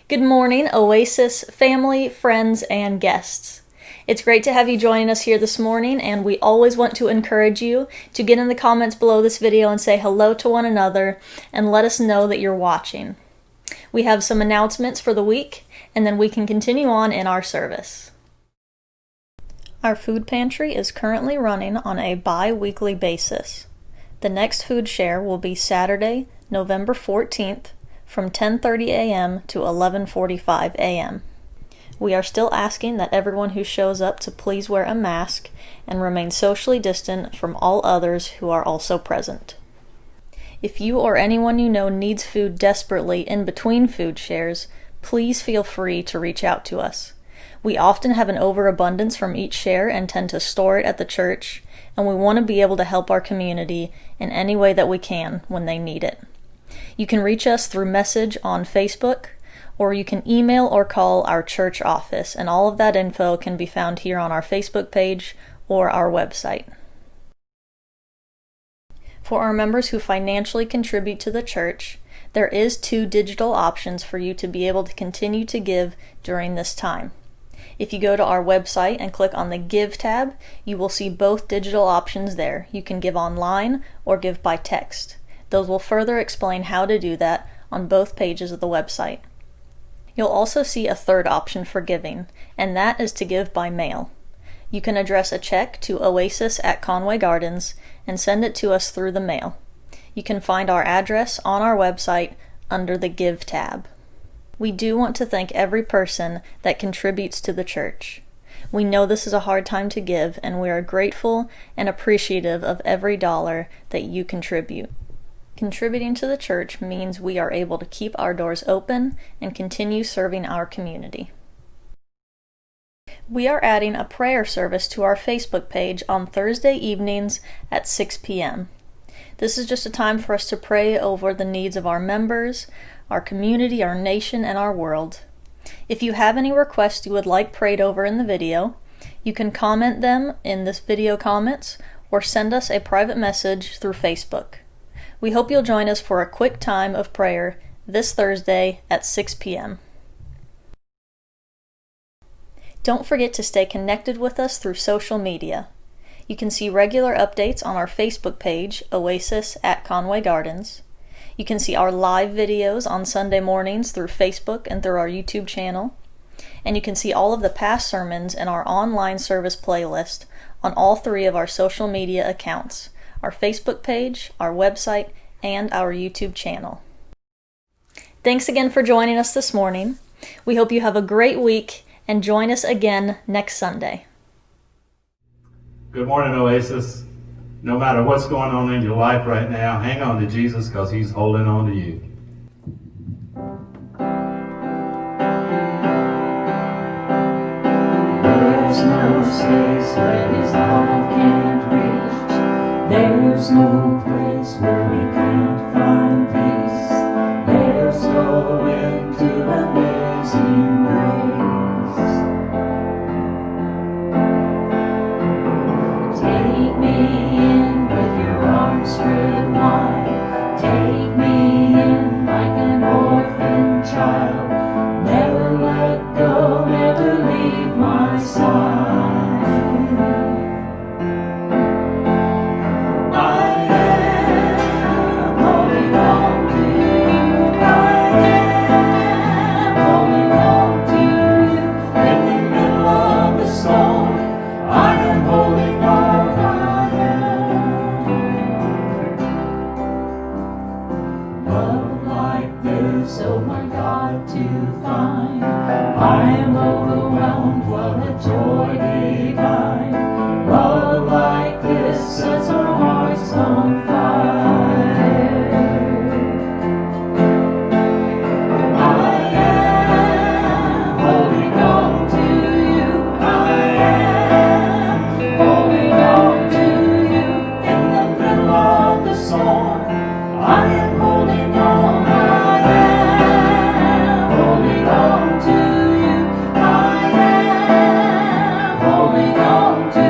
Good morning, Oasis family, friends, and guests. It's great to have you joining us here this morning, and we always want to encourage you to get in the comments below this video and say hello to one another and let us know that you're watching. We have some announcements for the week, and then we can continue on in our service. Our food pantry is currently running on a bi-weekly basis. The next food share will be Saturday, November 14th, from 10:30 a.m. to 11:45 a.m. We are still asking that everyone who shows up to please wear a mask and remain socially distant from all others who are also present. If you or anyone you know needs food desperately in between food shares, please feel free to reach out to us. We often have an overabundance from each share and tend to store it at the church, and we want to be able to help our community in any way that we can when they need it. You can reach us through message on Facebook, or you can email or call our church office, and all of that info can be found here on our Facebook page or our website. For our members who financially contribute to the church, there is 2 digital options for you to be able to continue to give during this time. If you go to our website and click on the Give tab, you will see both digital options there. You can give online or give by text. Those will further explain how to do that on both pages of the website. You'll also see a third option for giving, and that is to give by mail. You can address a check to Oasis at Conway Gardens and send it to us through the mail. You can find our address on our website under the Give tab. We do want to thank every person that contributes to the church. We know this is a hard time to give, and we are grateful and appreciative of every dollar that you contribute. Contributing to the church means we are able to keep our doors open and continue serving our community. We are adding a prayer service to our Facebook page on Thursday evenings at 6 p.m. This is just a time for us to pray over the needs of our members, our community, our nation, and our world. If you have any requests you would like prayed over in the video, you can comment them in this video comments or send us a private message through Facebook. We hope you'll join us for a quick time of prayer this Thursday at 6 p.m. Don't forget to stay connected with us through social media. You can see regular updates on our Facebook page, Oasis at Conway Gardens. You can see our live videos on Sunday mornings through Facebook and through our YouTube channel. And you can see all of the past sermons in our online service playlist on all 3 of our social media accounts: our Facebook page, our website, and our YouTube channel. Thanks again for joining us this morning. We hope you have a great week and join us again next Sunday. Good morning, Oasis. No matter what's going on in your life right now, hang on to Jesus because He's holding on to you. There's no space where His love can't reach. There's no place where we can't find peace. There's no end to amazing grace. Take me in with your arms spread wide. Take me in like an orphan child. Never let go, never leave my side. Oh my God, to find I am overwhelmed, what a joy divine. Love like this sets our hearts on fire. I am holding on to you. I am holding on to you. In the middle of the storm, I am holding on. Holding on to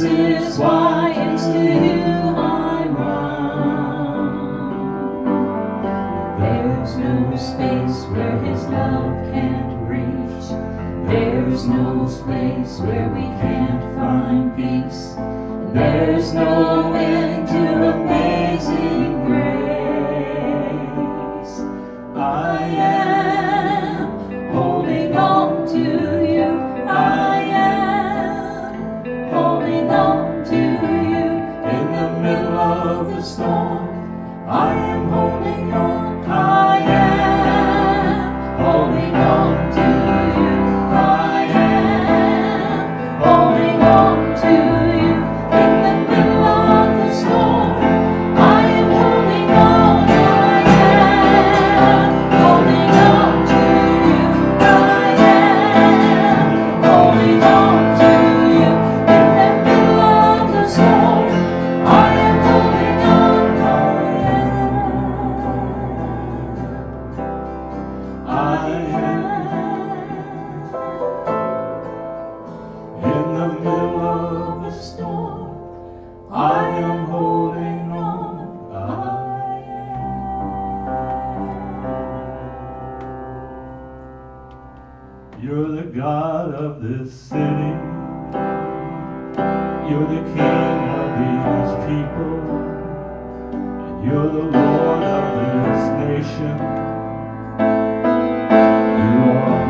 is why into you I run. There's no space where his love can't reach. There's no place where we can't find peace. There's no end to amazing grace. I am holding on to you. I am holding on to you in the middle of the storm. I am holding on. I am holding on to you. I am holding on to you in the middle of the storm. I am holding on. I am holding on to you. I am holding on to you in the middle of the storm. I am holding on. I am in the middle of the storm. I am holding on. You're the God of this city. You're the King of these people. And you're the Lord of this nation. You are.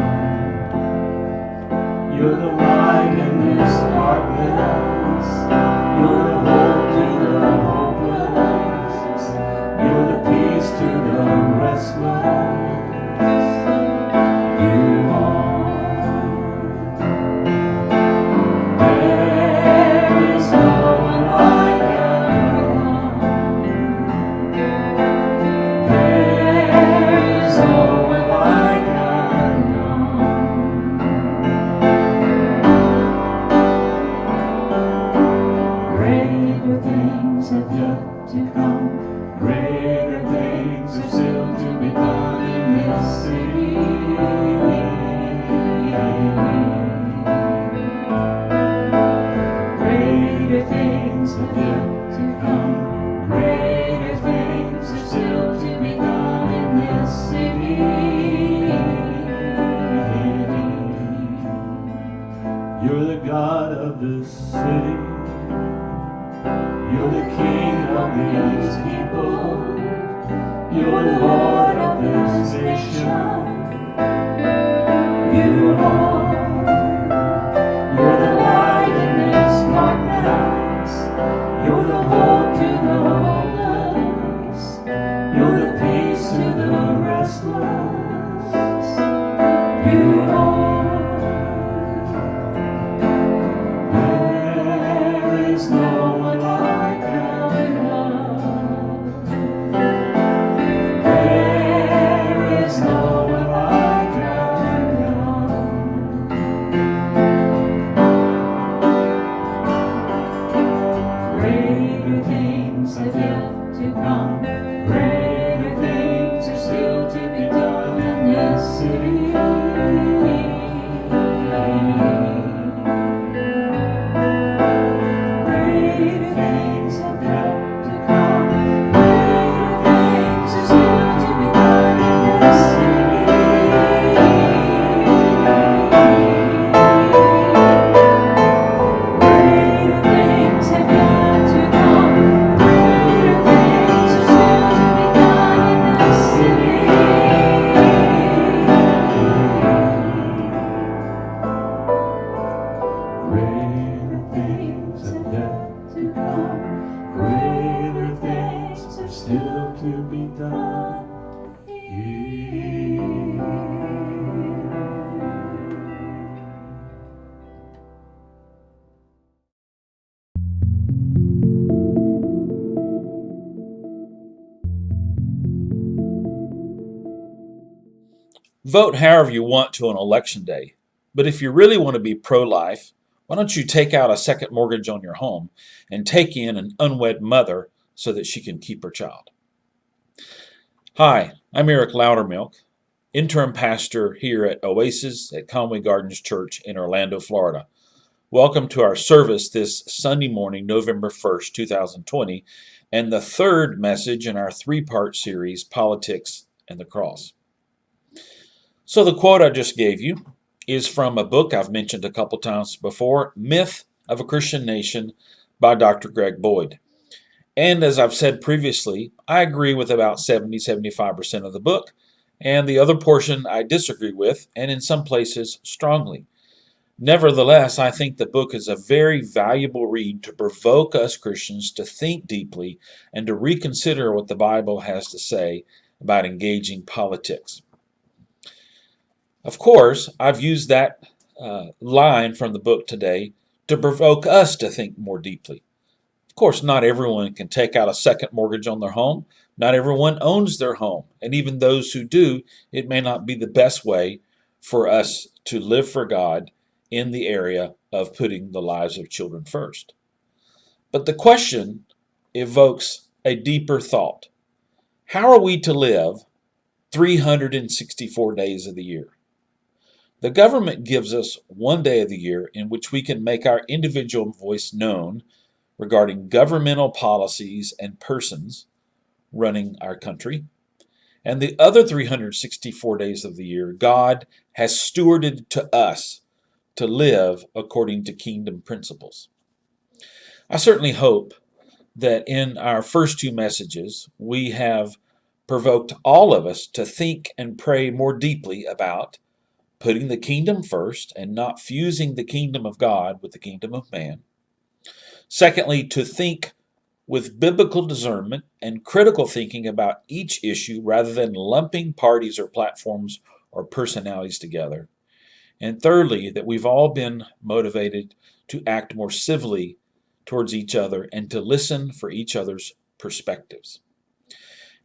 You're the light in this darkness. You're the hope to the hopeless. You're the peace to the restless. You are. There is no one like God. There is no one like God. Greater things have yet to come. Greater things are still to be done in this city. Greater things have yet to come. Greater things are still to be done in this city. You're the God of this city. You're the King of these people. You're the Lord of this nation. You are. You're the light in this darkness. You're the hope to the hopeless. You're the peace to the restless. You are. There is no one like our God. There is no one like our God. Greater things have yet to come. Greater things are still to be done in this city. Greater things have yet to come. Greater things are still to be done in this city. Greater things have yet to come. Greater things are still to be done in this city. Greater things have yet to come. Greater things are still to be done here. Vote however you want to on election day, but if you really want to be pro-life, why don't you take out a second mortgage on your home and take in an unwed mother so that she can keep her child? Hi, I'm Eric Lowdermilk, interim pastor here at Oasis at Conway Gardens Church in Orlando, Florida. Welcome to our service this Sunday morning, November 1st, 2020, and the third message in our three-part series, Politics and the Cross. So the quote I just gave you is from a book I've mentioned a couple times before, Myth of a Christian Nation by Dr. Greg Boyd. And as I've said previously, I agree with about 70-75% of the book, and the other portion I disagree with, and in some places strongly. Nevertheless, I think the book is a very valuable read to provoke us Christians to think deeply and to reconsider what the Bible has to say about engaging politics. Of course, I've used that line from the book today to provoke us to think more deeply. Of course, not everyone can take out a second mortgage on their home. Not everyone owns their home. And even those who do, it may not be the best way for us to live for God in the area of putting the lives of children first. But the question evokes a deeper thought. How are we to live 364 days of the year? The government gives us one day of the year in which we can make our individual voice known regarding governmental policies and persons running our country. And the other 364 days of the year, God has stewarded to us to live according to kingdom principles. I certainly hope that in our first two messages, we have provoked all of us to think and pray more deeply about putting the kingdom first and not fusing the kingdom of God with the kingdom of man. Secondly, to think with biblical discernment and critical thinking about each issue rather than lumping parties or platforms or personalities together. And thirdly, that we've all been motivated to act more civilly towards each other and to listen for each other's perspectives.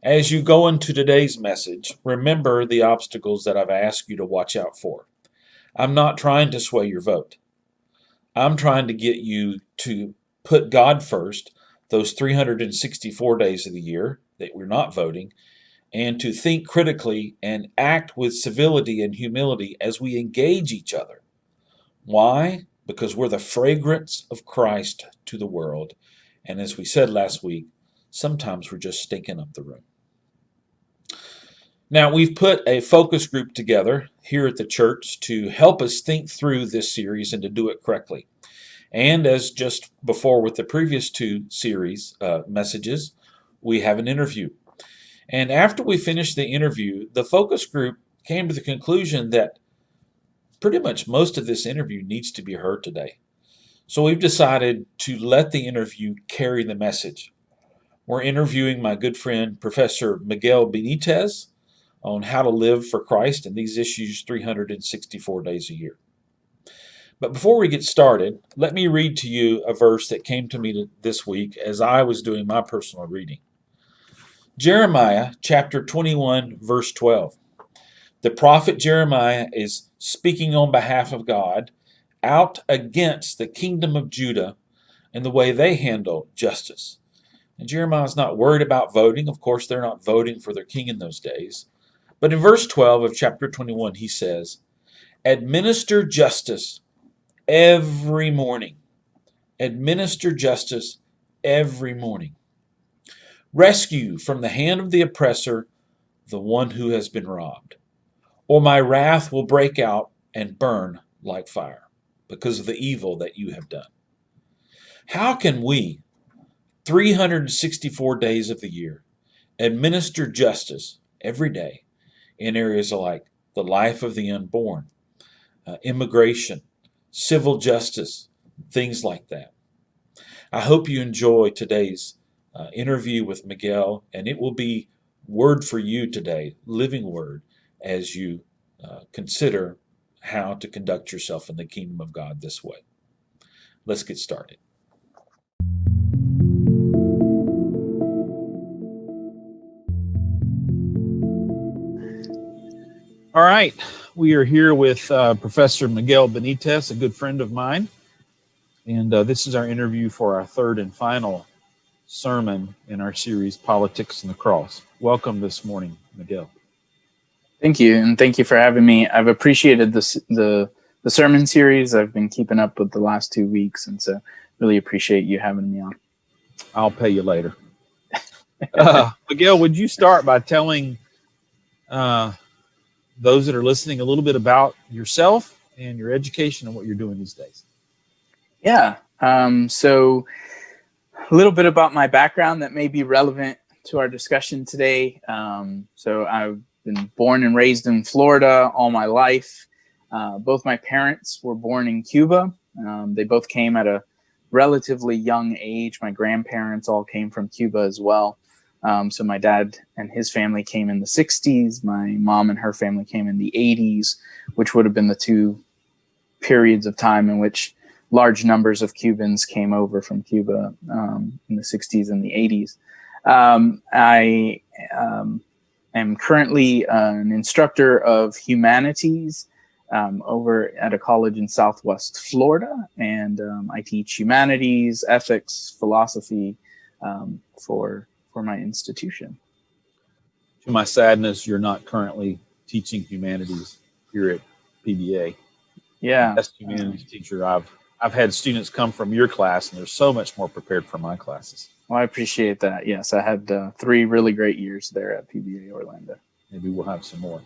As you go into today's message, remember the obstacles that I've asked you to watch out for. I'm not trying to sway your vote. I'm trying to get you to put God first those 364 days of the year that we're not voting, and to think critically and act with civility and humility as we engage each other. Why? Because we're the fragrance of Christ to the world. And as we said last week, sometimes we're just stinking up the room. Now, we've put a focus group together here at the church to help us think through this series and to do it correctly. And as just before with the previous two series messages, we have an interview. And after we finished the interview, the focus group came to the conclusion that pretty much most of this interview needs to be heard today. So we've decided to let the interview carry the message. We're interviewing my good friend, Professor Miguel Benitez, on how to live for Christ in these issues 364 days a year. But before we get started, let me read to you a verse that came to me this week as I was doing my personal reading. Jeremiah chapter 21, verse 12. The prophet Jeremiah is speaking on behalf of God out against the kingdom of Judah and the way they handle justice. And Jeremiah's not worried about voting. Of course, they're not voting for their king in those days. But in verse 12 of chapter 21, he says, administer justice every morning. Administer justice every morning. Rescue from the hand of the oppressor the one who has been robbed, or my wrath will break out and burn like fire because of the evil that you have done. How can we, 364 days of the year, administer justice every day in areas like the life of the unborn, immigration, civil justice, things like that? I hope you enjoy today's interview with Miguel, and it will be word for you today, living word, as you consider how to conduct yourself in the kingdom of God this way. Let's get started. All right, we are here with Professor Miguel Benitez, a good friend of mine, and this is our interview for our third and final sermon in our series, Politics and the Cross. Welcome this morning, Miguel. Thank you, and thank you for having me. I've appreciated the the sermon series. I've been keeping up with the last 2 weeks, and so really appreciate you having me on. I'll pay you later. Miguel, would you start by telling those that are listening a little bit about yourself and your education and what you're doing these days? Yeah. So a little bit about my background that may be relevant to our discussion today. So I've been born and raised in Florida all my life. Both my parents were born in Cuba. They both came at a relatively young age. My grandparents all came from Cuba as well. So my dad and his family came in the 60s. My mom and her family came in the 80s, which would have been the two periods of time in which large numbers of Cubans came over from Cuba in the 60s and the 80s. I am currently an instructor of humanities over at a college in Southwest Florida, and I teach humanities, ethics, philosophy for my institution. To my sadness, you're not currently teaching humanities here at PBA. Yeah, Best humanities teacher I've had students come from your class, and they're so much more prepared for my classes. Well, I appreciate that. Yes, I had 3 really great years there at PBA Orlando. Maybe we'll have some more.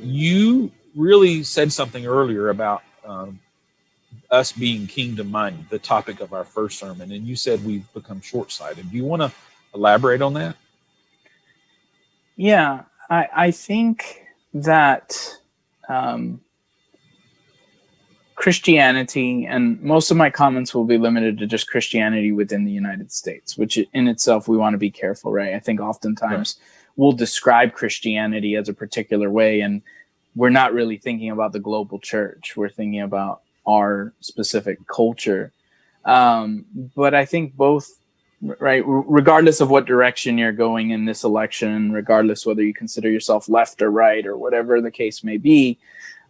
You really said something earlier about us being kingdom-minded, the topic of our first sermon, and you said we've become short-sighted. Do you want to elaborate on that? Yeah, I think that Christianity, and most of my comments will be limited to just Christianity within the United States, which in itself we want to be careful, right? I think oftentimes we'll describe Christianity as a particular way, and we're not really thinking about the global church. We're thinking about our specific culture. But I think both, right, regardless of what direction you're going in this election, regardless whether you consider yourself left or right or whatever the case may be,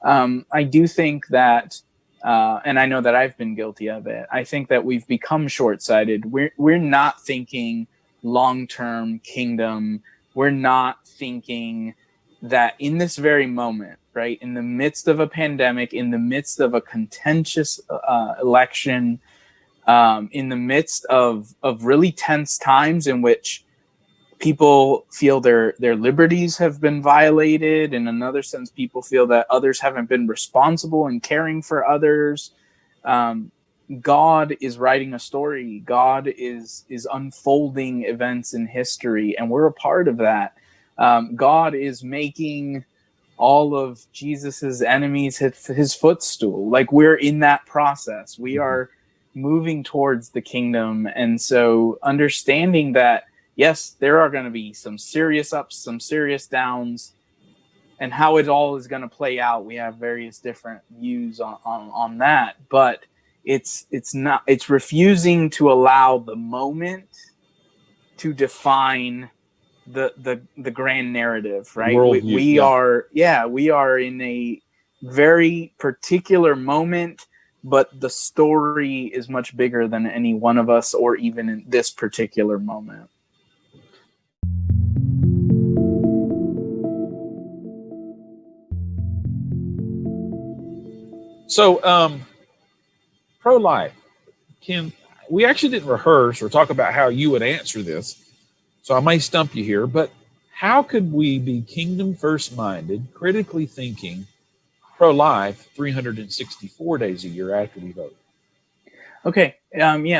I do think that, and I know that I've been guilty of it, I think that we've become short-sighted. We're not thinking long-term kingdom. We're not thinking that in this very moment, right, in the midst of a pandemic, in the midst of a contentious election, in the midst of really tense times in which people feel their liberties have been violated. In another sense, people feel that others haven't been responsible in caring for others. God is writing a story. God is unfolding events in history, and we're a part of that. God is making all of Jesus's enemies his footstool. Like, we're in that process. We are moving towards the kingdom. And so understanding that, yes, there are going to be some serious ups, some serious downs, and how it all is going to play out, we have various different views on that. But it's refusing to allow the moment to define the grand narrative, right? We are in a very particular moment, but the story is much bigger than any one of us, or even in this particular moment. So, pro-life, we actually didn't rehearse or talk about how you would answer this, so I may stump you here, but how could we be kingdom first minded, critically thinking, pro-life 364 days a year after we vote? Okay.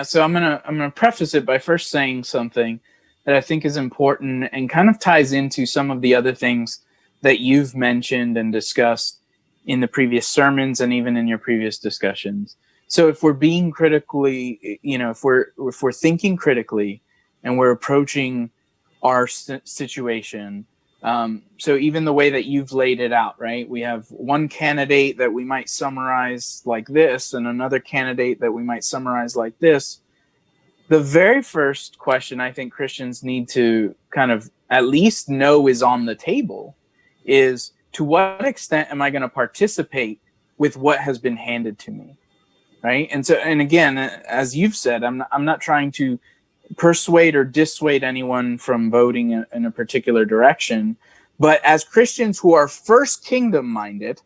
So I'm gonna preface it by first saying something that I think is important and kind of ties into some of the other things that you've mentioned and discussed in the previous sermons and even in your previous discussions. So if we're being critically, if we're thinking critically and we're approaching our situation, so even the way that you've laid it out, right? We have one candidate that we might summarize like this and another candidate that we might summarize like this. The very first question I think Christians need to kind of at least know is on the table is, to what extent am I going to participate with what has been handed to me, right? And again, as you've said, I'm not trying to persuade or dissuade anyone from voting in a particular direction. But as Christians who are first kingdom minded,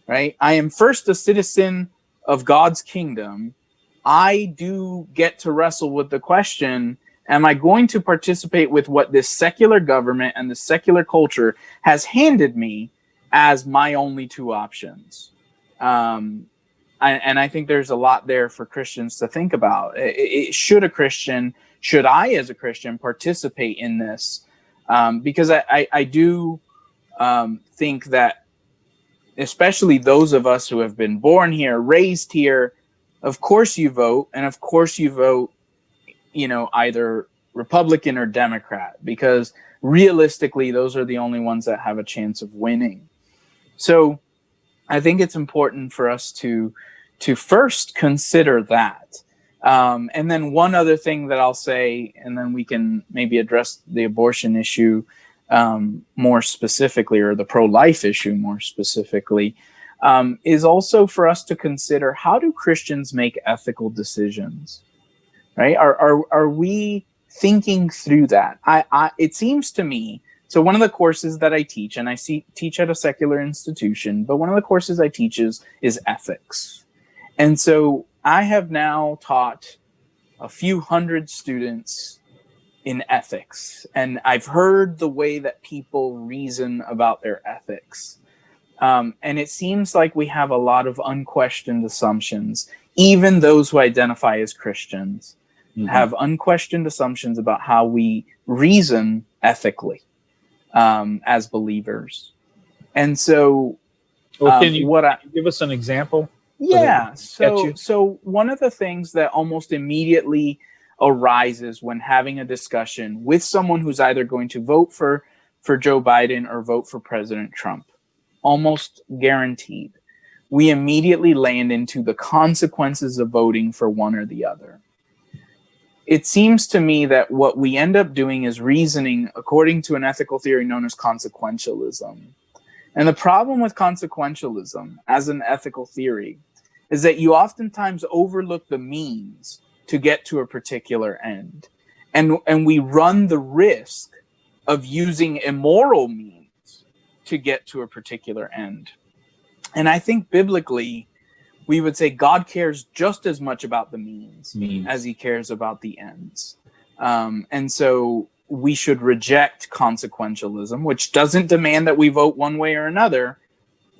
right? I am first a citizen of God's kingdom. I do get to wrestle with the question, am I going to participate with what this secular government and the secular culture has handed me as my only two options? And I think there's a lot there for Christians to think about. Should I as a Christian participate in this? Because I do think that, especially those of us who have been born here, raised here, of course you vote, and of course you vote, either Republican or Democrat, because realistically, those are the only ones that have a chance of winning. So I think it's important for us to first consider that. And then one other thing that I'll say, and then we can maybe address the abortion issue more specifically, or the pro-life issue more specifically, is also for us to consider, how do Christians make ethical decisions, right? Are we thinking through that? It seems to me, so one of the courses that I teach, and I teach at a secular institution, but one of the courses I teach is ethics. And so I have now taught a few hundred students in ethics, and I've heard the way that people reason about their ethics. And it seems like we have a lot of unquestioned assumptions. Even those who identify as Christians have unquestioned assumptions about how we reason ethically as believers. And so, can you give us an example? Yeah. So one of the things that almost immediately arises when having a discussion with someone who's either going to vote for Joe Biden or vote for President Trump, almost guaranteed, we immediately land into the consequences of voting for one or the other. It seems to me that what we end up doing is reasoning according to an ethical theory known as consequentialism. And the problem with consequentialism as an ethical theory is that you oftentimes overlook the means to get to a particular end. And we run the risk of using immoral means to get to a particular end. And I think biblically, we would say God cares just as much about the means as he cares about the ends. And so we should reject consequentialism, which doesn't demand that we vote one way or another.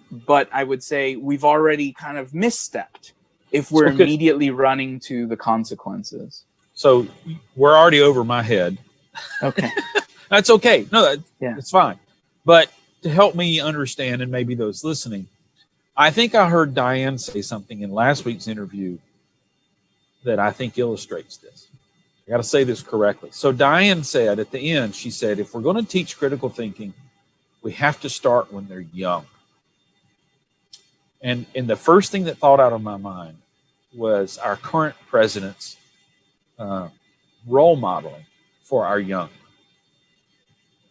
But I would say we've already kind of misstepped if we're immediately running to the consequences. So we're already over my head. Okay. That's okay. No, it's fine. But to help me understand, and maybe those listening, I think I heard Diane say something in last week's interview that I think illustrates this. I got to say this correctly. So Diane said at the end, she said, if we're going to teach critical thinking, we have to start when they're young. And the first thing that thought out of my mind was our current president's role modeling for our young.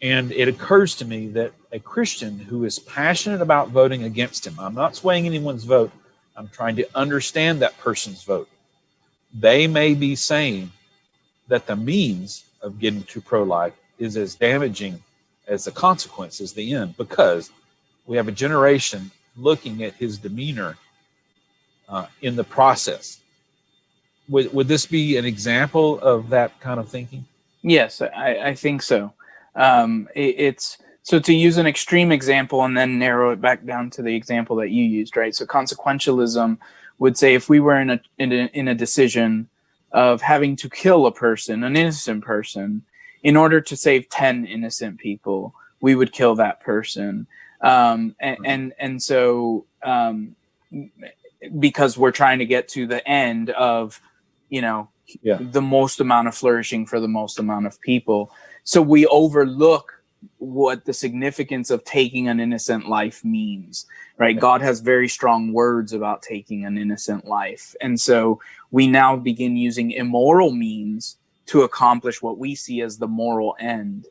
And it occurs to me that a Christian who is passionate about voting against him, I'm not swaying anyone's vote, I'm trying to understand that person's vote. They may be saying that the means of getting to pro-life is as damaging as the consequence is the end, because we have a generation looking at his demeanor in the process. Would this be an example of that kind of thinking? Yes, I think so. It's so, to use an extreme example and then narrow it back down to the example that you used, right? So consequentialism would say, if we were in a decision of having to kill a person, an innocent person, in order to save 10 innocent people, we would kill that person. And so because we're trying to get to the end of, the most amount of flourishing for the most amount of people. So we overlook what the significance of taking an innocent life means, right? God has very strong words about taking an innocent life. And so we now begin using immoral means to accomplish what we see as the moral end.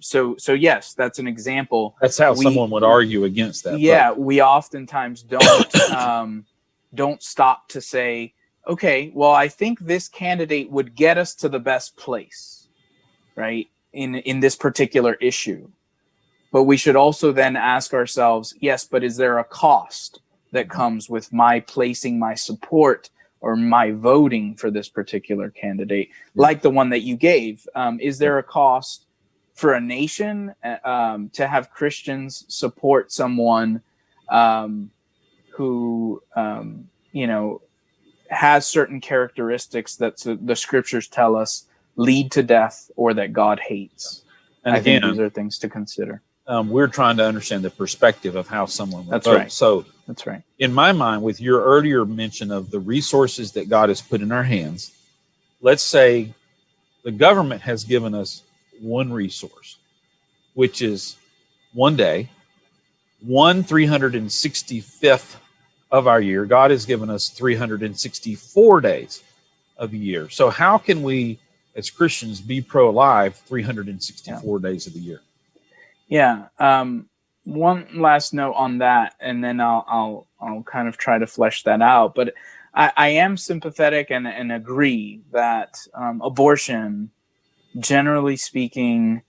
So yes, that's an example. That's how someone would argue against that. Yeah, we oftentimes don't stop to say, okay, well, I think this candidate would get us to the best place, right, in this particular issue. But we should also then ask ourselves, yes, but is there a cost that comes with my placing my support or my voting for this particular candidate, like the one that you gave? Is there a cost for a nation to have Christians support someone who, has certain characteristics that the scriptures tell us lead to death or that God hates? And I think again, these are things to consider. We're trying to understand the perspective of how someone would That's vote. right. So That's right. in my mind, with your earlier mention of the resources that God has put in our hands, let's say the government has given us one resource, which is one day, 365th of our year. God has given us 364 days of the year. So how can we, as Christians, be pro-life 364 days of the year? Yeah. One last note on that, and then I'll kind of try to flesh that out. But I am sympathetic and agree that abortion, generally speaking,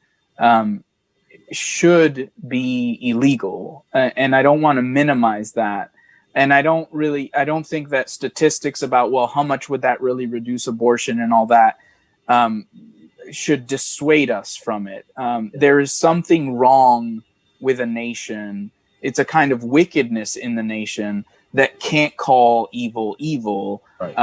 should be illegal, and I don't want to minimize that. And I don't think that statistics about, well, how much would that really reduce abortion and all that should dissuade us from it. There is something wrong with a nation. It's a kind of wickedness in the nation that can't call evil evil. Right.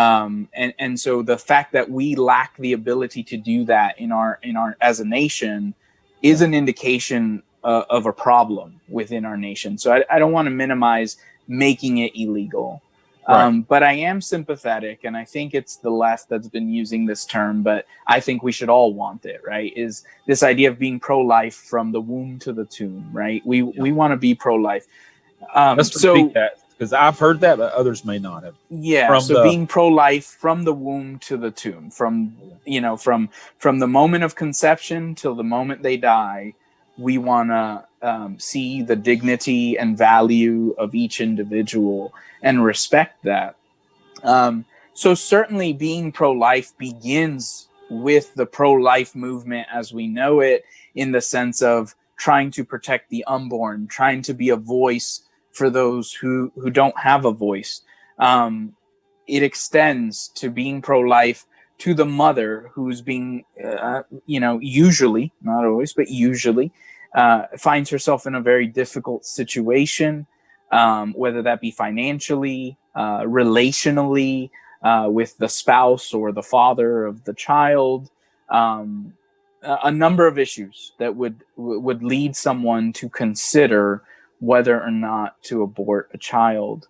And so the fact that we lack the ability to do that in our as a nation is an indication of a problem within our nation. So I don't want to minimize making it illegal. Right. But I am sympathetic, and I think it's the left that's been using this term, but I think we should all want it, right? Is this idea of being pro-life from the womb to the tomb, right? We want to be pro-life. Let's repeat that, because I've heard that, but others may not have. Yeah, being pro-life from the womb to the tomb, from the moment of conception till the moment they die. We want to see the dignity and value of each individual and respect that. So certainly being pro-life begins with the pro-life movement as we know it, in the sense of trying to protect the unborn, trying to be a voice for those who don't have a voice. It extends to being pro-life to the mother who's being, usually, not always, but usually, finds herself in a very difficult situation, whether that be financially, relationally, with the spouse or the father of the child, a number of issues that would lead someone to consider whether or not to abort a child.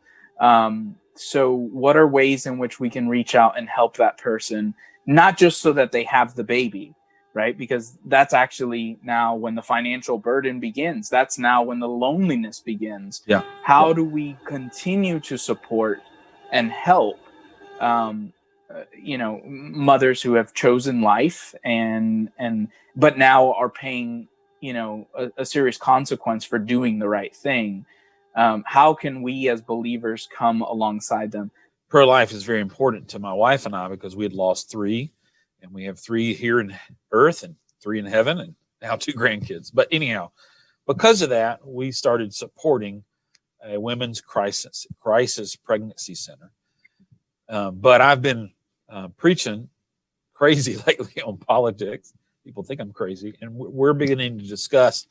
So what are ways in which we can reach out and help that person, not just so that they have the baby, right? Because that's actually now when the financial burden begins. That's now when the loneliness begins. Yeah. How do we continue to support and help, mothers who have chosen life but now are paying, a serious consequence for doing the right thing? How can we as believers come alongside them? Pro-life is very important to my wife and I, because we had lost 3, and we have 3 here in earth and 3 in heaven, and now 2 grandkids. But anyhow, because of that, we started supporting a women's crisis pregnancy center. But I've been preaching crazy lately on politics. People think I'm crazy, and we're beginning to discuss,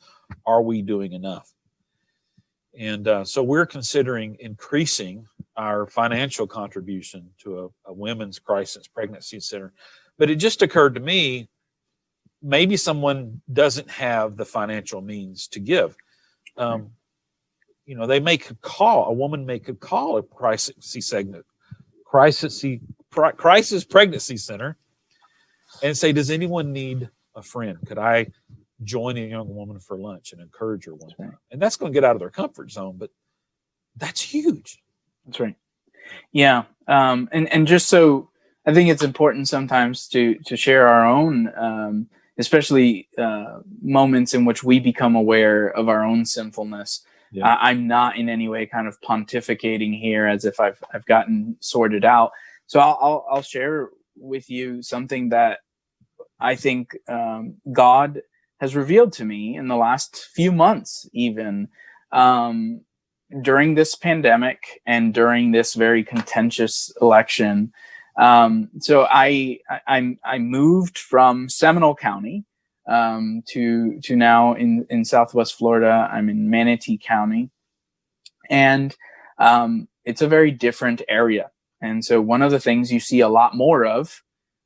are we doing enough? And so we're considering increasing our financial contribution to a women's crisis pregnancy center. But it just occurred to me, maybe someone doesn't have the financial means to give. They make a call, a woman make a call at crisis pregnancy center and say, does anyone need a friend? Could I join a young woman for lunch and encourage her one time? And that's going to get out of their comfort zone, but that's huge. That's right. Yeah. And just so, I think it's important sometimes to share our own, especially moments in which we become aware of our own sinfulness. Yeah. I'm not in any way kind of pontificating here as if I've gotten sorted out. So I'll share with you something that I think God has revealed to me in the last few months, even during this pandemic and during this very contentious election. So I moved from Seminole County to now in Southwest Florida. I'm in Manatee County, and it's a very different area. And so one of the things you see a lot more of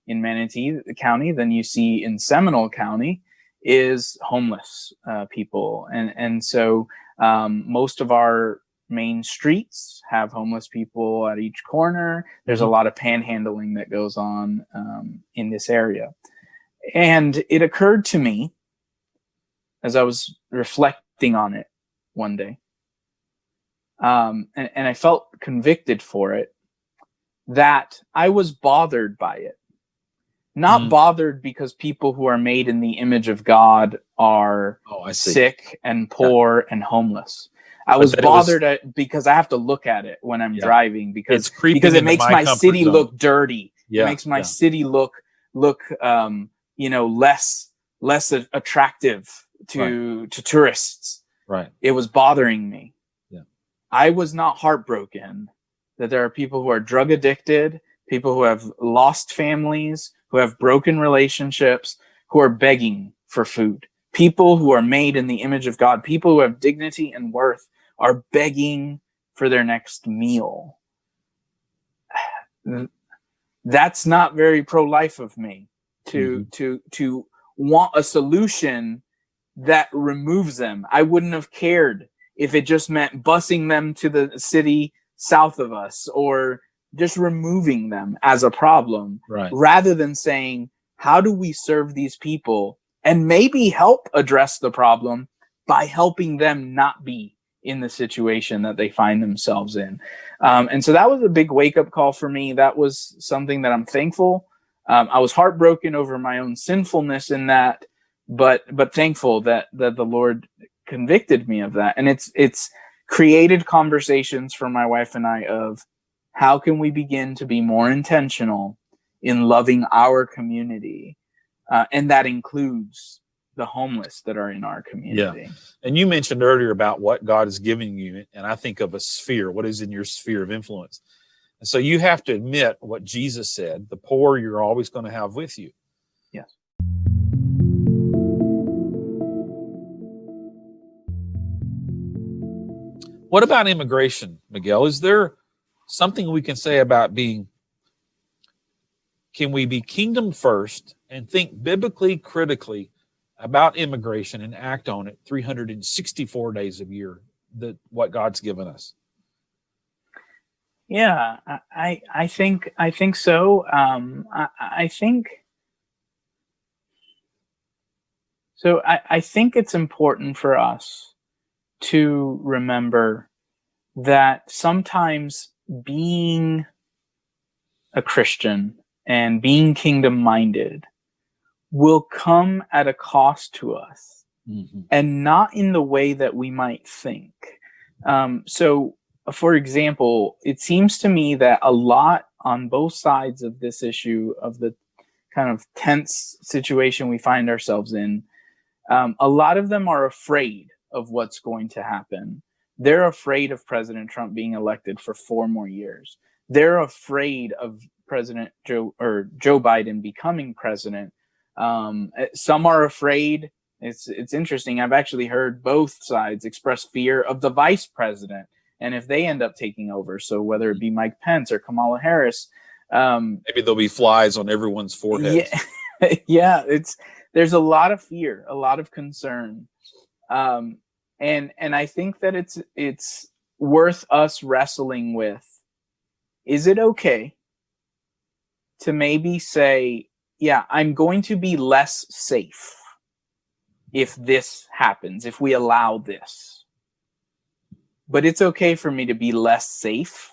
in Manatee County than you see in Seminole County is homeless people. And so most of our main streets have homeless people at each corner. There's a lot of panhandling that goes on in this area. And it occurred to me as I was reflecting on it one day, and I felt convicted for it, that I was bothered by it. Not bothered because people who are made in the image of God are sick and poor and homeless. I was bothered because I have to look at it when I'm driving, because it makes my city look dirty. It makes my city look less attractive to tourists. Right. It was bothering me. Yeah. I was not heartbroken that there are people who are drug addicted, people who have lost families, who have broken relationships, who are begging for food. People who are made in the image of God, people who have dignity and worth, are begging for their next meal. That's not very pro-life of me to want a solution that removes them. I wouldn't have cared if it just meant busing them to the city south of us, or just removing them as a problem, rather than saying, how do we serve these people and maybe help address the problem by helping them not be in the situation that they find themselves in. And so that was a big wake-up call for me. That was something that I'm thankful. I was heartbroken over my own sinfulness in that, but thankful that the Lord convicted me of that. And it's created conversations for my wife and I of how can we begin to be more intentional in loving our community, and that includes the homeless that are in our community. Yeah. And you mentioned earlier about what God is giving you, and I think of a sphere. What is in your sphere of influence? And so you have to admit what Jesus said: the poor you're always going to have with you. Yes. What about immigration, Miguel? Is there something we can say about can we be kingdom first and think biblically critically about immigration and act on it 364 days a year, what God's given us? Yeah, I think so. I think it's important for us to remember that sometimes being a Christian and being kingdom-minded will come at a cost to us, and not in the way that we might think. So, for example, it seems to me that a lot on both sides of this issue of the kind of tense situation we find ourselves in, a lot of them are afraid of what's going to happen. They're afraid of President Trump being elected for 4 more years. They're afraid of President Joe Biden becoming president. Some are afraid. It's interesting. I've actually heard both sides express fear of the vice president, and if they end up taking over. So whether it be Mike Pence or Kamala Harris, maybe there'll be flies on everyone's foreheads. Yeah, yeah. There's a lot of fear, a lot of concern, and I think that it's worth us wrestling with. Is it okay to maybe say, yeah, I'm going to be less safe if this happens, if we allow this, but it's okay for me to be less safe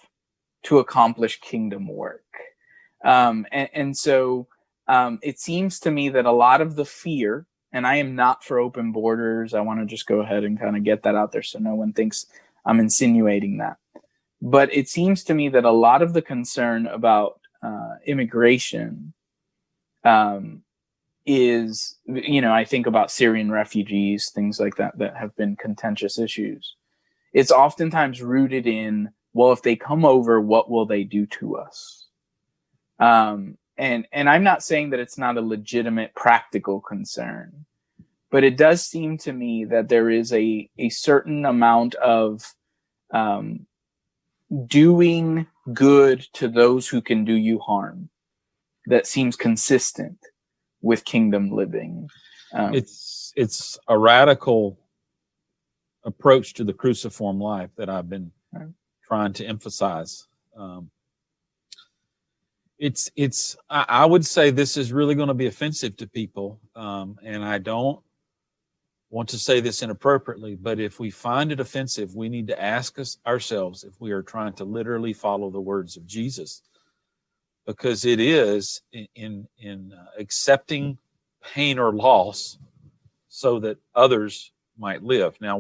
to accomplish kingdom work. So it seems to me that a lot of the fear, and I am not for open borders. I want to just go ahead and kind of get that out there so no one thinks I'm insinuating that. But it seems to me that a lot of the concern about immigration is, I think about Syrian refugees, things like that have been contentious issues. It's oftentimes rooted in, well, if they come over, what will they do to us? And I'm not saying that it's not a legitimate practical concern, but it does seem to me that there is a certain amount of doing good to those who can do you harm that seems consistent with kingdom living. It's a radical approach to the cruciform life that I've been trying to emphasize. I would say this is really going to be offensive to people, and I don't want to say this inappropriately, but if we find it offensive, we need to ask ourselves if we are trying to literally follow the words of Jesus, because it is in accepting pain or loss so that others might live. Now,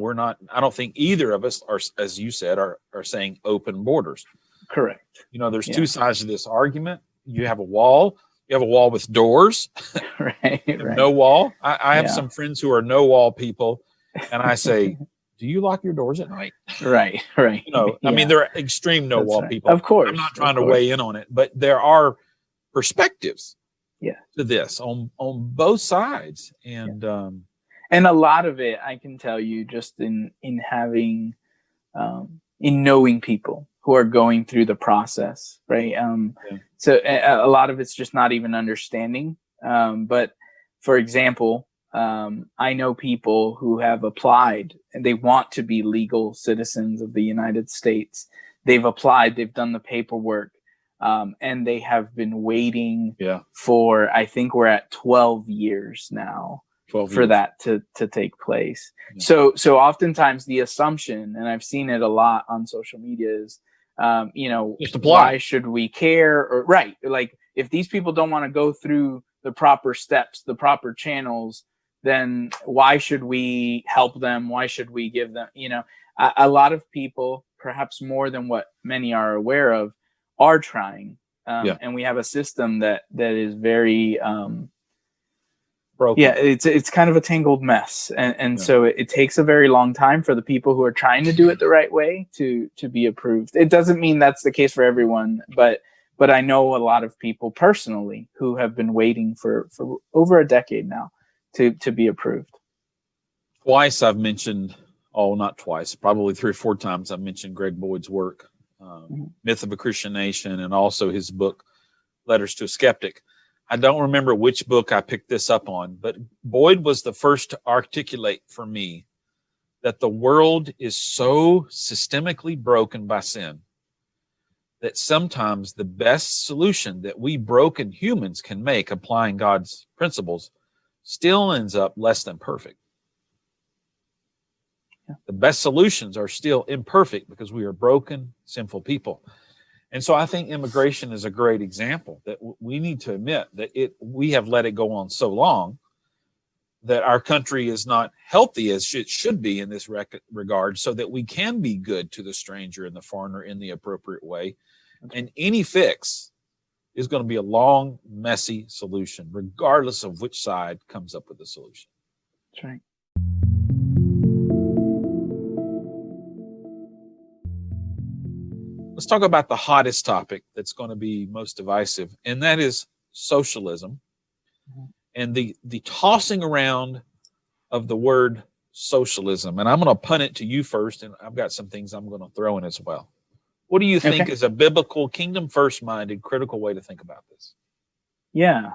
I don't think either of us are, as you said, are saying open borders. Correct. There's two sides of this argument. You have a wall with doors. Right. No wall. I have some friends who are no wall people, and I say, do you lock your doors at night? Right. I mean, they're extreme no wall people. Of course. I'm not trying to weigh in on it, but there are perspectives to this on both sides. And a lot of it, I can tell you, just in having in knowing people who are going through the process, right? So a lot of it's just not even understanding. But for example, I know people who have applied and they want to be legal citizens of the United States. They've applied, they've done the paperwork, and they have been waiting for, I think we're at 12 years now. That to take place. So oftentimes the assumption, and I've seen it a lot on social media, is why should we care? Or like, if these people don't want to go through the proper steps, the proper channels, then why should we help them? Why should we give them? A lot of people, perhaps more than what many are aware of, are trying, and we have a system that is very broken. It's kind of a tangled mess, and so it takes a very long time for the people who are trying to do it the right way to be approved. It doesn't mean that's the case for everyone, but I know a lot of people personally who have been waiting for over a decade now to be approved. Twice I've mentioned, not twice, probably 3 or 4 times I've mentioned Greg Boyd's work, Myth of a Christian Nation, and also his book, Letters to a Skeptic. I don't remember which book I picked this up on, but Boyd was the first to articulate for me that the world is so systemically broken by sin that sometimes the best solution that we broken humans can make applying God's principles still ends up less than perfect. The best solutions are still imperfect because we are broken, sinful people. And so I think immigration is a great example that we need to admit that we have let it go on so long that our country is not healthy as it should be in this regard, so that we can be good to the stranger and the foreigner in the appropriate way. And any fix is going to be a long, messy solution, regardless of which side comes up with the solution. That's right. Let's talk about the hottest topic that's going to be most divisive, and that is socialism, and the tossing around of the word socialism. And I'm going to punt it to you first, and I've got some things I'm going to throw in as well. What do you think is a biblical, kingdom first minded, critical way to think about this? Yeah.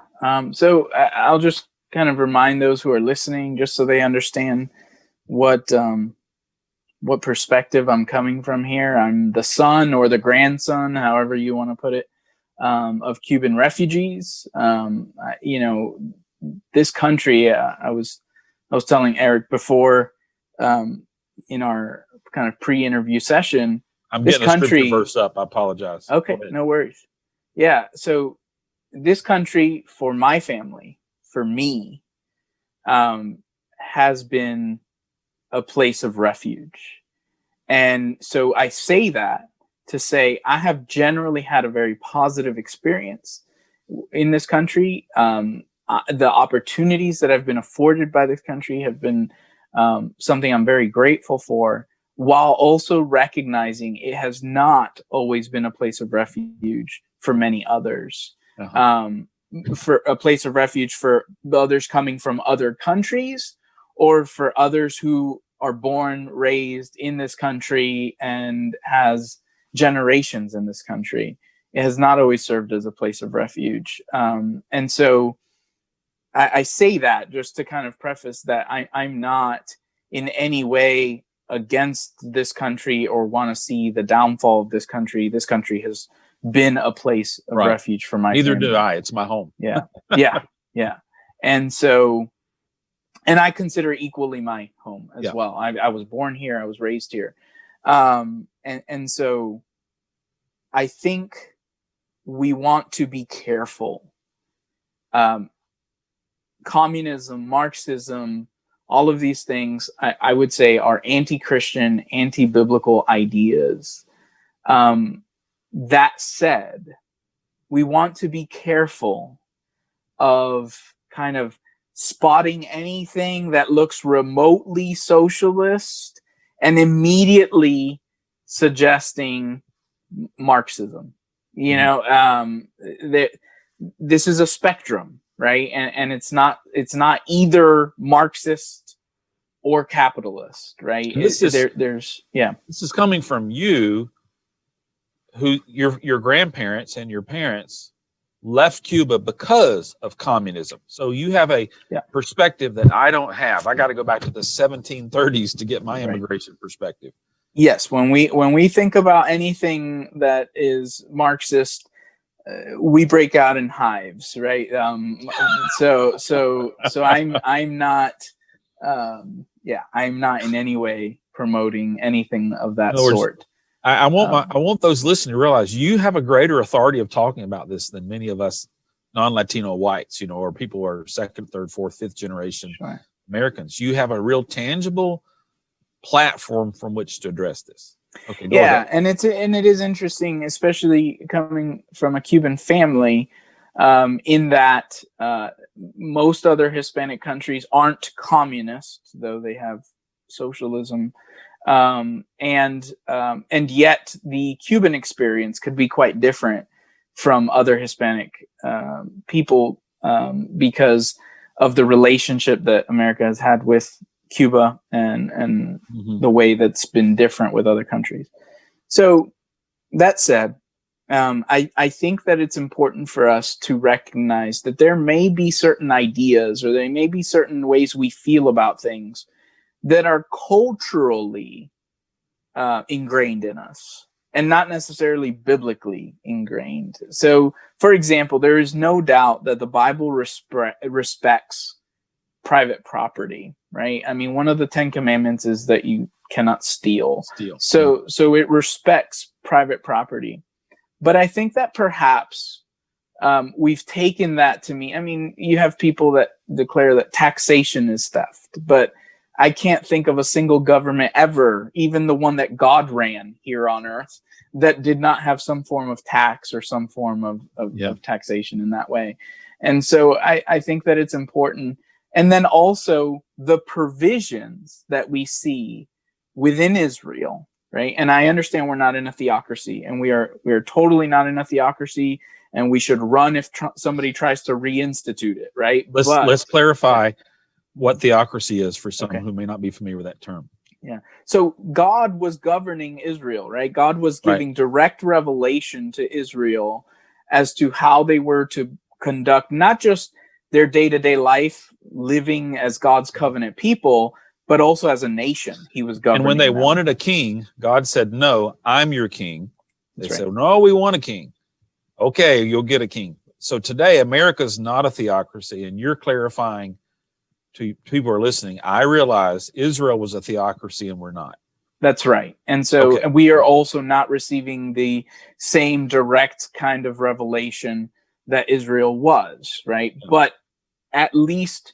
So I'll just kind of remind those who are listening, just so they understand what perspective I'm coming from here. I'm the son or the grandson, however you want to put it, of Cuban refugees. This country, I was telling Eric before, in our kind of pre-interview session, I'm getting a scripture verse up. I apologize. Okay, no worries. Yeah, so this country, for my family, for me, has been a place of refuge. And so I say that to say I have generally had a very positive experience in this country. The opportunities that I've been afforded by this country have been something I'm very grateful for, while also recognizing it has not always been a place of refuge for many others. For a place of refuge for others coming from other countries, or for others who are born, raised in this country and has generations in this country. It has not always served as a place of refuge. And so I say that just to kind of preface that I'm not in any way against this country or want to see the downfall of this country. This country has been a place of refuge for my Neither family. do I. It's my home. Yeah. And so, and I consider it equally my home as well. I was born here. I was raised here. And so I think we want to be careful. Communism, Marxism, all of these things, I would say, are anti-Christian, anti-biblical ideas. That said, we want to be careful of kind of spotting anything that looks remotely socialist and immediately suggesting Marxism. You know, that this is a spectrum, right? And it's not either Marxist or capitalist, right? This is coming from you, who your grandparents and your parents left Cuba because of communism. So you have a perspective that I don't have. I got to go back to the 1730s to get my immigration perspective. Yes, when we think about anything that is Marxist, we break out in hives, right? So I'm not, I'm not in any way promoting anything of that sort. I want those listening to realize you have a greater authority of talking about this than many of us non-Latino whites, you know, or people who are second, third, fourth, fifth generation Americans. You have a real tangible platform from which to address this. Okay, go ahead. And it is interesting, especially coming from a Cuban family, in that most other Hispanic countries aren't communist, though they have socialism. And yet the Cuban experience could be quite different from other Hispanic people because of the relationship that America has had with Cuba and the way that's been different with other countries. So that said, I think that it's important for us to recognize that there may be certain ideas or there may be certain ways we feel about things that are culturally ingrained in us and not necessarily biblically ingrained. So, for example, there is no doubt that the Bible respects private property, right? I mean, one of the 10 commandments is that you cannot steal. So it respects private property. But I think that perhaps we've taken that to mean, I mean, you have people that declare that taxation is theft, but I can't think of a single government ever, even the one that God ran here on earth, that did not have some form of tax or some form of taxation in that way. And so I think that it's important. And then also the provisions that we see within Israel, right? And I understand we're not in a theocracy, and we are totally not in a theocracy, and we should run if somebody tries to reinstitute it, right? Let's clarify what theocracy is for someone who may not be familiar with that term. Yeah. So God was governing Israel, right? God was giving direct revelation to Israel as to how they were to conduct not just their day-to-day life living as God's covenant people, but also as a nation. He was governing. And when they wanted a king, God said, "No, I'm your king." They said, "No, we want a king." Okay, you'll get a king. So today, America's not a theocracy, and you're clarifying to people who are listening. I realize Israel was a theocracy, and we're not. That's right. And so and we are also not receiving the same direct kind of revelation that Israel was, right? But at least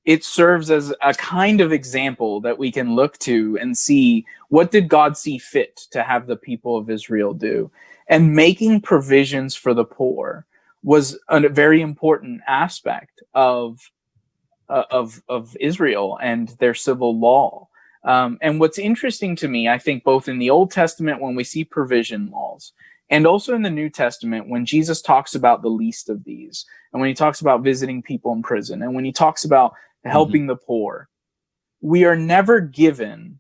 it serves as a kind of example that we can look to and see, what did God see fit to have the people of Israel do? And making provisions for the poor was a very important aspect of Israel and their civil law. And what's interesting to me, I think, both in the Old Testament when we see provision laws, and also in the New Testament when Jesus talks about the least of these, and when he talks about visiting people in prison, and when he talks about helping the poor, we are never given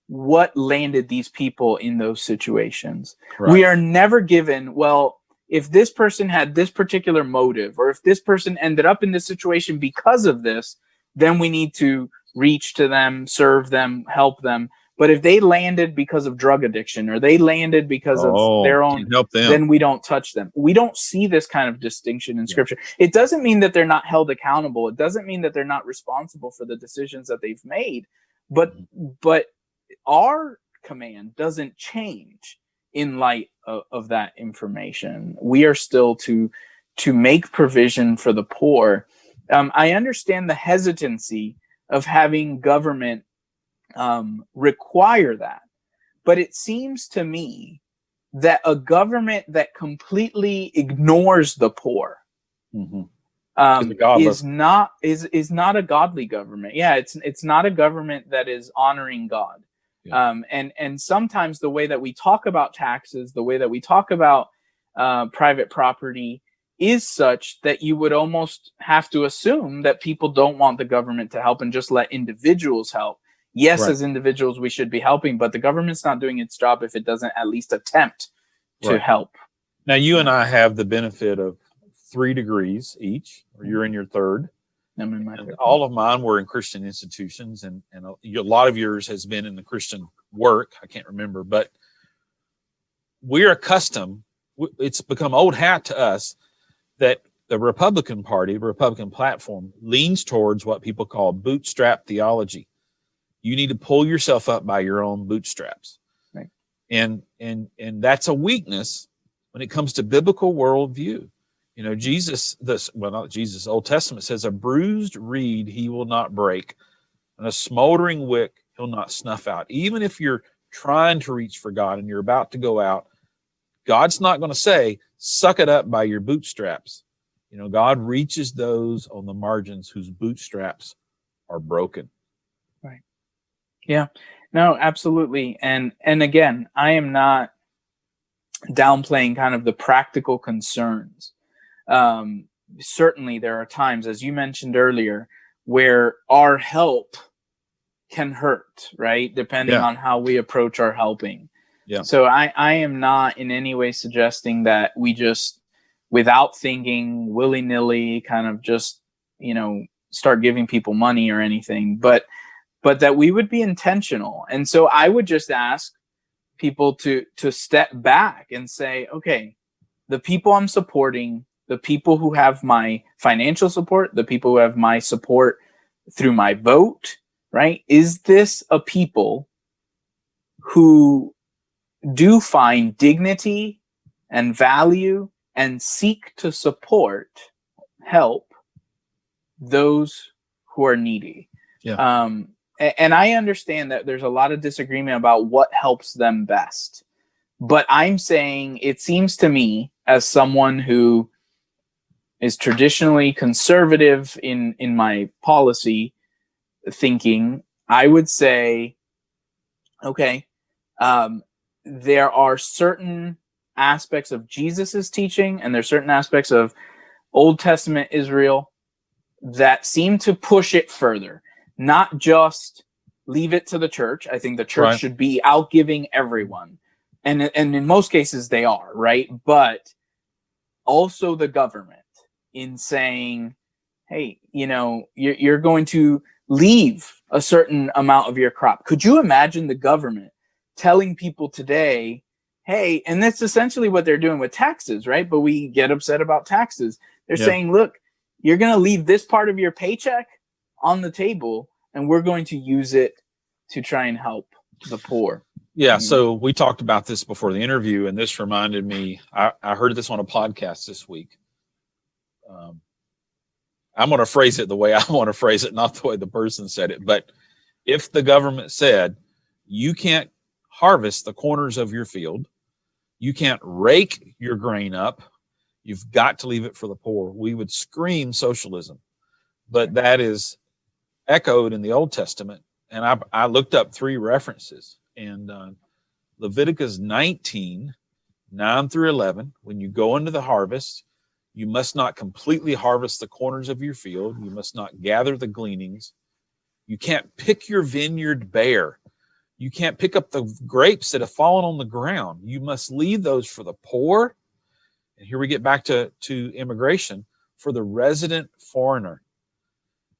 what landed these people in those situations. Right. We are never given, well, if this person had this particular motive, or if this person ended up in this situation because of this, then we need to reach to them, serve them, help them. But if they landed because of drug addiction, or they landed because of their own, can't help them. then we don't touch them. We don't see this kind of distinction in Scripture. It doesn't mean that they're not held accountable. It doesn't mean that they're not responsible for the decisions that they've made. But our command doesn't change in light of that information. We are still to make provision for the poor. I understand the hesitancy of having government require that, but it seems to me that a government that completely ignores the poor is not a godly government. Yeah, it's not a government that is honoring God. Yeah. And sometimes the way that we talk about taxes, the way that we talk about private property, is such that you would almost have to assume that people don't want the government to help and just let individuals help. Yes, right. As individuals, we should be helping, but the government's not doing its job if it doesn't at least attempt to help. Now, you and I have the benefit of 3 degrees each, or you're in your 3rd. I'm in my 3rd. All of mine were in Christian institutions, and a lot of yours has been in the Christian work. I can't remember, but we're accustomed. It's become old hat to us that the Republican Party, the Republican platform, leans towards what people call bootstrap theology. You need to pull yourself up by your own bootstraps. Right. And that's a weakness when it comes to biblical worldview. You know, not Jesus, Old Testament says, a bruised reed he will not break, and a smoldering wick he'll not snuff out. Even if you're trying to reach for God and you're about to go out, God's not going to say, suck it up by your bootstraps. You know, God reaches those on the margins whose bootstraps are broken. Right. Yeah. No, absolutely. And again, I am not downplaying kind of the practical concerns. Certainly there are times, as you mentioned earlier, where our help can hurt, right? Depending on how we approach our helping. Yeah. So I am not in any way suggesting that we just, without thinking, willy-nilly kind of just, start giving people money or anything, but that we would be intentional. And so I would just ask people to step back and say, okay, the people I'm supporting, the people who have my financial support, the people who have my support through my vote, right? Is this a people who do find dignity and value and seek to support, help those who are needy? Yeah. And I understand that there's a lot of disagreement about what helps them best. But I'm saying, it seems to me, as someone who is traditionally conservative in my policy thinking, I would say, okay, there are certain aspects of Jesus's teaching, and there's certain aspects of Old Testament Israel that seem to push it further. Not just leave it to the church. I think the church should be out giving everyone. And in most cases they are, right? But also the government in saying, hey, you're going to leave a certain amount of your crop. Could you imagine the government telling people today, hey, and that's essentially what they're doing with taxes, right? But we get upset about taxes. They're saying, look, you're going to leave this part of your paycheck on the table, and we're going to use it to try and help the poor. Yeah, so we talked about this before the interview, and this reminded me, I heard this on a podcast this week. I'm going to phrase it the way I want to phrase it, not the way the person said it. But if the government said, you can't harvest the corners of your field, you can't rake your grain up, you've got to leave it for the poor, we would scream socialism. But that is echoed in the Old Testament. And I looked up 3 references. And Leviticus 19, 9 through 11, when you go into the harvest, you must not completely harvest the corners of your field. You must not gather the gleanings. You can't pick your vineyard bare. You can't pick up the grapes that have fallen on the ground. You must leave those for the poor. And here we get back to immigration, for the resident foreigner.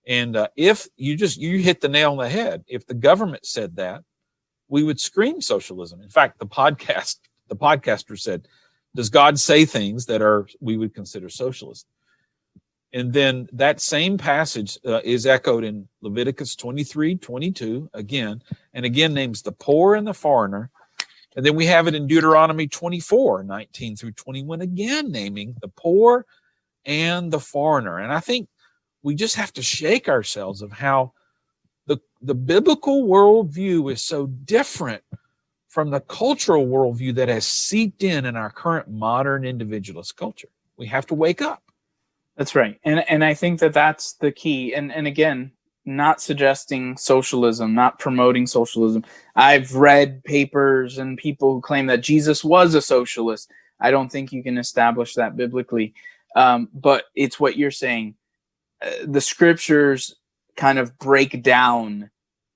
And if you hit the nail on the head, if the government said that, we would scream socialism. In fact, the podcaster said, does God say things that we would consider socialist? And then that same passage is echoed in Leviticus 23:22 again, and again names the poor and the foreigner. And then we have it in Deuteronomy 24:19 through 21, again naming the poor and the foreigner. And I think we just have to shake ourselves of how the biblical worldview is so different from the cultural worldview that has seeped in our current modern individualist culture. We have to wake up. That's right. And I think that that's the key. And again, not suggesting socialism, not promoting socialism. I've read papers and people who claim that Jesus was a socialist. I don't think you can establish that biblically. But it's what you're saying. The scriptures kind of break down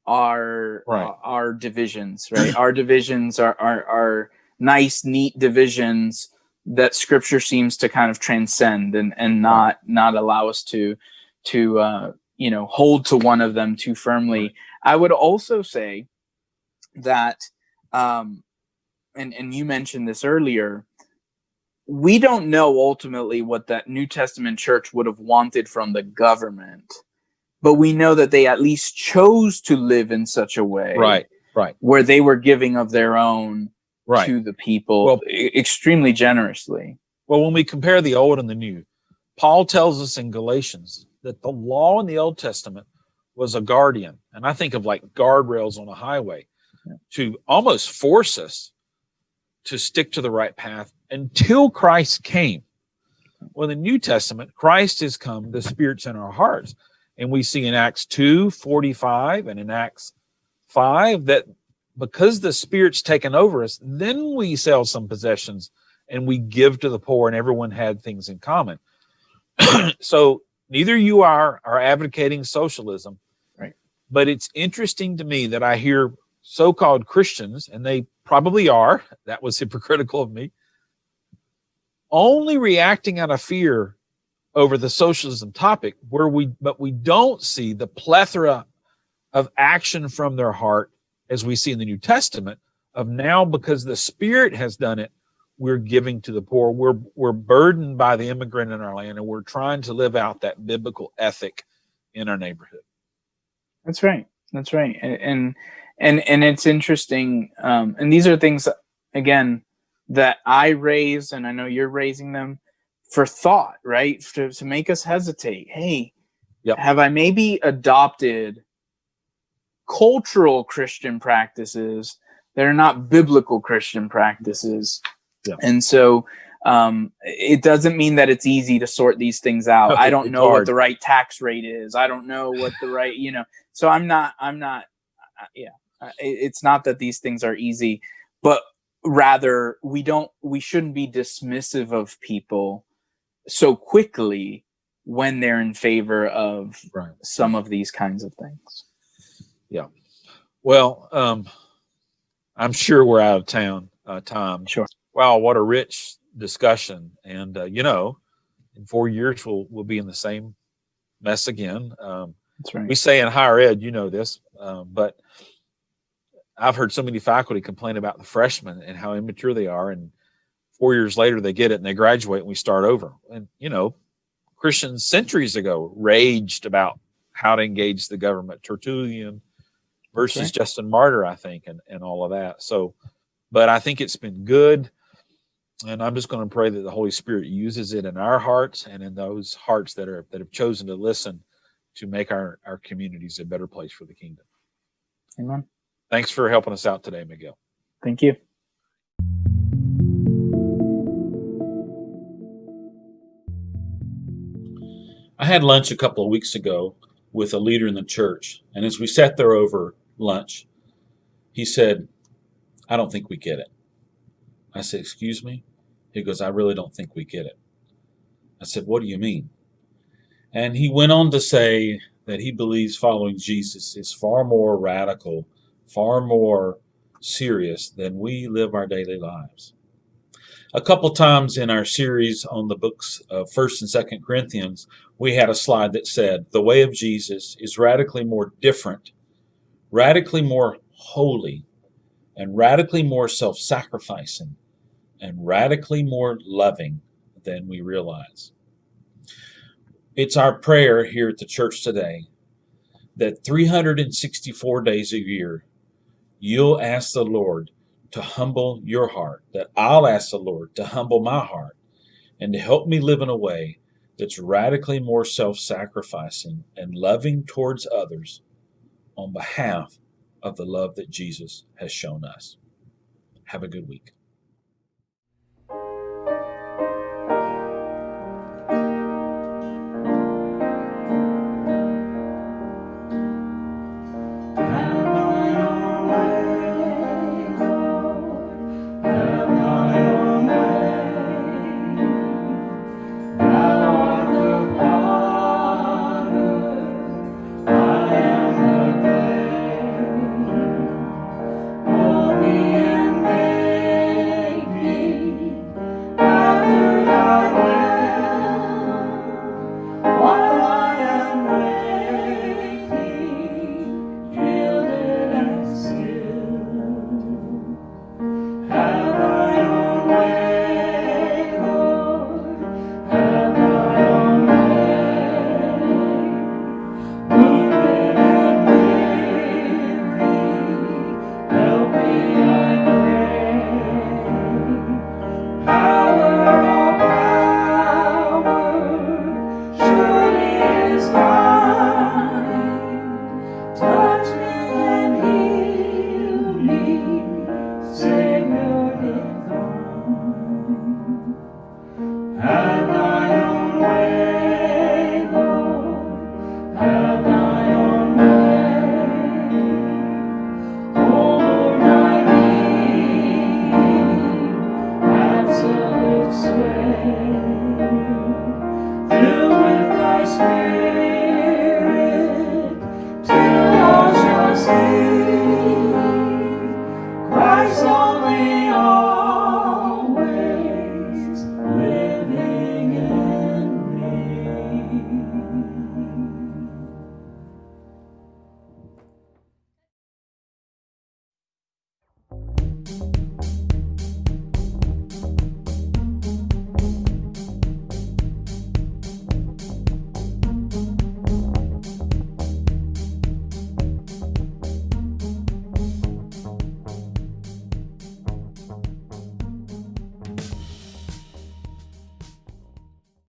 our divisions, right? Our divisions are nice, neat divisions that scripture seems to kind of transcend and not allow us to hold to one of them too firmly. Right. I would also say that, and you mentioned this earlier, we don't know ultimately what that New Testament church would have wanted from the government, but we know that they at least chose to live in such a way, right, where they were giving of their own to the people, extremely generously. Well, when we compare the old and the new, Paul tells us in Galatians that the law in the Old Testament was a guardian, and I think of like guardrails on a highway, to almost force us to stick to the right path until Christ came. Well, in the New Testament, Christ has come, the Spirit's in our hearts. And we see in Acts 2:45 and in Acts 5 that because the Spirit's taken over us, then we sell some possessions and we give to the poor, and everyone had things in common. So neither you are advocating socialism, right? But it's interesting to me that I hear so-called Christians, and they probably are, that was hypocritical of me, only reacting out of fear over the socialism topic, but we don't see the plethora of action from their heart as we see in the New Testament of now, because the Spirit has done it, we're giving to the poor. We're burdened by the immigrant in our land, and we're trying to live out that biblical ethic in our neighborhood. That's right. That's right. And it's interesting. And these are things, again, that I raise, and I know you're raising them for thought, right? To make us hesitate. Hey, have I maybe adopted cultural Christian practices that are not biblical Christian practices? And so it doesn't mean that it's easy to sort these things out. I don't know what the right tax rate is. I don't know what the right, so I'm not, it's not that these things are easy, but rather we shouldn't be dismissive of people so quickly when they're in favor of some of these kinds of things. Yeah. Well, I'm sure we're out of time. Sure. Wow, what a rich discussion. And, in 4 years, we'll be in the same mess again. That's right. We say in higher ed, this, but I've heard so many faculty complain about the freshmen and how immature they are. And 4 years later, they get it and they graduate and we start over. And, Christians centuries ago raged about how to engage the government, Tertullian versus Justin Martyr, I think, and all of that. So, but I think it's been good. And I'm just going to pray that the Holy Spirit uses it in our hearts and in those hearts that have chosen to listen to make our communities a better place for the kingdom. Amen. Thanks for helping us out today, Miguel. Thank you. I had lunch a couple of weeks ago with a leader in the church, and as we sat there over lunch, he said, "I don't think we get it." I said, "Excuse me?" He goes, "I really don't think we get it." I said, "What do you mean?" And he went on to say that he believes following Jesus is far more radical, far more serious than we live our daily lives. A couple times in our series on the books of 1st and 2nd Corinthians, we had a slide that said, the way of Jesus is radically more different, radically more holy, and radically more self-sacrificing, and radically more loving than we realize. It's our prayer here at the church today that 364 days a year, you'll ask the Lord to humble your heart, that I'll ask the Lord to humble my heart and to help me live in a way that's radically more self-sacrificing and loving towards others on behalf of the love that Jesus has shown us. Have a good week.